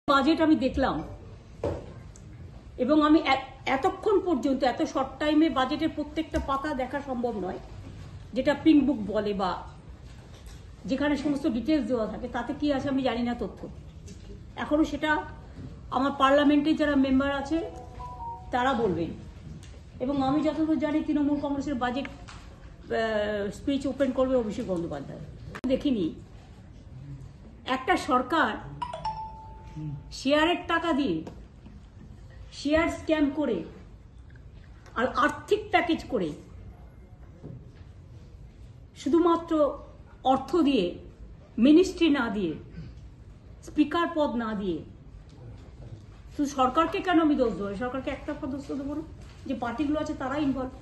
Budget আমি দেখলাম এবং আমি এতক্ষণ পর্যন্ত এত শর্ট টাইমে বাজেটের প্রত্যেকটা পাতা দেখা সম্ভব নয়, যেটা পিঙ্ক বুক বলে বা যেখানে সমস্ত ডিটেলস দেওয়া থাকে। তাতে কি আছে আমি জানি না তথ্য, এখনো সেটা আমার পার্লামেন্টে যারা মেম্বার আছে তারা বলবেন। এবং আমি যতদূর জানি তৃণমূল কংগ্রেসের বাজেট স্পিচ ওপেন করবে অভিষেক বন্দ্যোপাধ্যায়। দেখিনি একটা সরকার শেয়ারের টাকা দিয়ে শেয়ার স্ক্যাম করে আর আর্থিক প্যাকেজ করে শুধুমাত্র অর্থ দিয়ে, মিনিস্ট্রি না দিয়ে, স্পিকার পদ না দিয়ে, শুধু সরকারকে কেন আমি দোষ দেবো? সরকারকে একটা দোষ দেবো না, যে পার্টিগুলো আছে তারা ইনভলভ,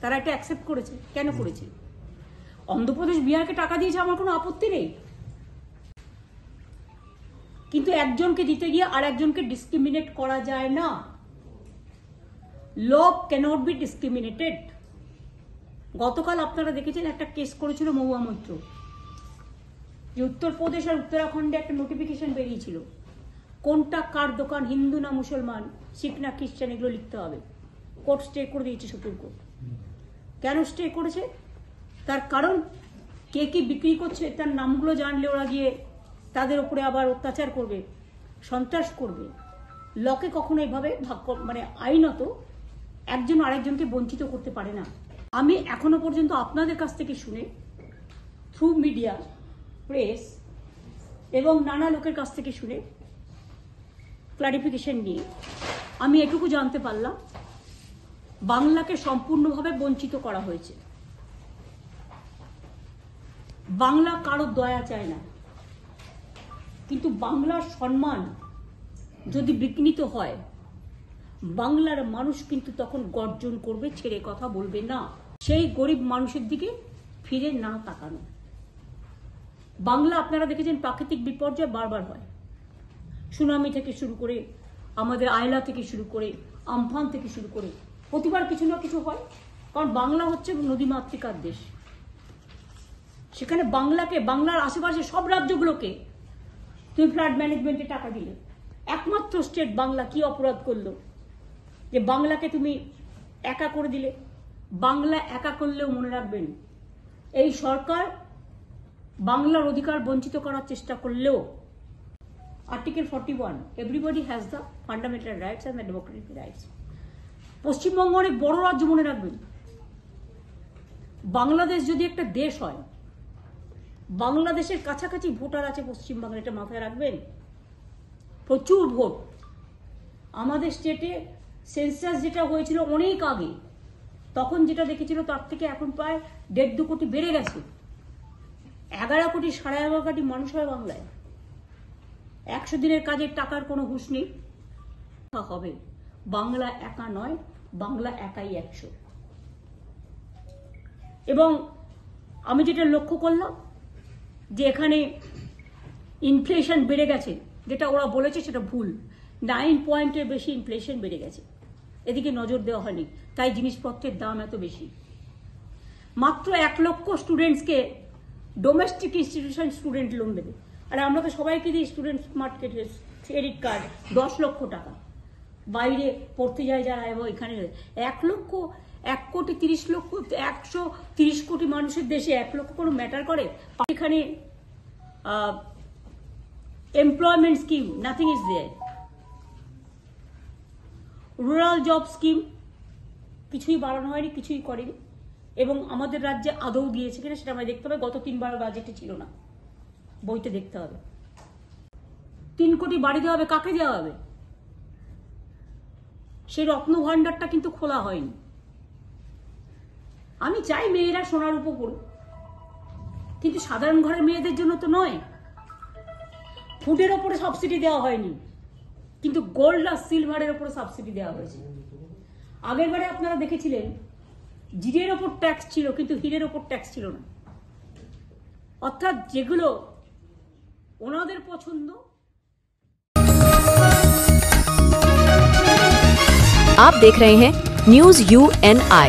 তারা এটা অ্যাকসেপ্ট করেছে। কেন করেছে? অন্ধ্রপ্রদেশ বিহারকে টাকা দিয়েছে, আমার কোনো আপত্তি নেই, কিন্তু একজনকে দিতে গিয়ে আর একজনকে ডিসক্রিমিনেট করা যায় না। ল ক্যানট বি ডিসক্রিমিনেটেড। গতকাল আপনারা দেখেছেন একটা কেস করেছিল মহুয়া মৈত্র, যে উত্তরপ্রদেশ আর উত্তরাখণ্ডে একটা নোটিফিকেশন বেরিয়েছিল কোনটা কার দোকান, হিন্দু না মুসলমান, শিখ না খ্রিস্টান, এগুলো লিখতে হবে। কোর্ট স্টে করে দিয়েছে, সুপ্রিম কোর্ট। কেন স্টে করেছে? তার কারণ কে কি বিক্রি করছে তার নামগুলো জানলে ওরা গিয়ে তাদের উপরে আবার অত্যাচার করবে, সন্ত্রাস করবে। লকে কখনো এভাবে মানে আইনত একজন আরেকজনকে বঞ্চিত করতে পারে না। আমি এখনো পর্যন্ত আপনাদের কাছ থেকে শুনে, থ্রু মিডিয়া, প্রেস এবং নানা লোকের কাছ থেকে শুনে ক্লারিফিকেশন নিয়ে আমি এটুকু জানতে পারলাম, বাংলাকে সম্পূর্ণভাবে বঞ্চিত করা হয়েছে। বাংলা কারো দয়া চায় না, কিন্তু বাংলার সম্মান যদি বিঘ্নিত হয়, বাংলার মানুষ কিন্তু তখন গর্জন করবে, ছেড়ে কথা বলবে না। সেই গরিব মানুষের দিকে ফিরে না তাকানো। বাংলা আপনারা দেখেছেন প্রাকৃতিক বিপর্যয় বারবার হয়, সুনামি থেকে শুরু করে, আমাদের আয়লা থেকে শুরু করে, আমফান থেকে শুরু করে, প্রতিবার কিছু না কিছু হয়। কারণ বাংলা হচ্ছে নদীমাতৃকার দেশ। সেখানে বাংলাকে, বাংলার আশেপাশে সব রাজ্যগুলোকে তুমি ফ্লাড ম্যানেজমেন্টে টাকা দিলে, একমাত্র স্টেট বাংলা কি অপরাধ করলো যে বাংলাকে তুমি একা করে দিলে? বাংলা একা করলেও মনে রাখবেন, এই সরকার বাংলার অধিকার বঞ্চিত করার চেষ্টা করলেও article 41, everybody has the fundamental rights and the Democratic rights. Paschimbanga অনেক বড় রাজ্য, মনে রাখবেন। বাংলাদেশ যদি একটা দেশ হয়, বাংলাদেশের কাছাকাছি ভোটার আছে পশ্চিমবাংলা, এটা মাথায় রাখবেন। প্রচুর ভোট। আমাদের স্টেটে সেন্সাস যেটা হয়েছিল অনেক আগে, তখন যেটা দেখেছিল তার থেকে এখন প্রায় 1.5-2 কোটি বেড়ে গেছে। 11 কোটি 11.5 কোটি মানুষ হয় বাংলায়। 100 দিনের কাজের টাকার কোনো হুঁশ নেই। হবে বাংলা একা নয়, বাংলা একাই 100। এবং আমি যেটা লক্ষ্য করলাম যে এখানে ইনফ্লেশন বেড়ে গেছে, যেটা ওরা বলেছে সেটা ভুল। 9 পয়েন্টের বেশি ইনফ্লেশন বেড়ে গেছে, এদিকে নজর দেওয়া হয়নি, তাই জিনিসপত্রের দাম এত বেশি। মাত্র 1 লক্ষ স্টুডেন্টসকে ডোমেস্টিক ইনস্টিটিউশন স্টুডেন্ট লোন দেবে। আর আমরা তো সবাইকে দিই স্টুডেন্ট স্মার্ট ক্রেডিট কার্ড 10 লক্ষ টাকা। বাইরে পড়তে যায় যারা, এবং এখানে 1 লক্ষ, 1 কোটি 30 লক্ষ, 130 কোটি মানুষের দেশে 1 লক্ষ কোনো ম্যাটার করে? এখানে employment scheme, nothing is there. Rural job scheme কিছুই বাড়ানো হয়নি, কিছুই করেনি। এবং আমাদের রাজ্যে আদৌ দিয়েছে কিনা সেটা আমায় দেখতে হবে। গত 3 বার বাজেটে ছিল না, বইতে দেখতে হবে। 3 কোটি বাড়ি দেওয়া হবে, কাকে দেওয়া হবে? সেই রত্ন ভাণ্ডারটা কিন্তু খোলা হয়নি। আমি চাই মেয়েরা সোনার উপর করুক, কিন্তু সাধারণ ঘরের মেয়েদের জন্য তো নয়। ফুডের ওপরে সাবসিডি দেওয়া হয়নি, কিন্তু গোল্ড আর সিলভারের ওপরে সাবসিডি দেওয়া হয়েছে। আগের বারে আপনারা দেখেছিলেন জিরের ওপর ট্যাক্স ছিল, কিন্তু হীরের ওপর ট্যাক্স ছিল না। অর্থাৎ যেগুলো ওনাদের পছন্দ। आप देख रहे हैं न्यूज़ UNI।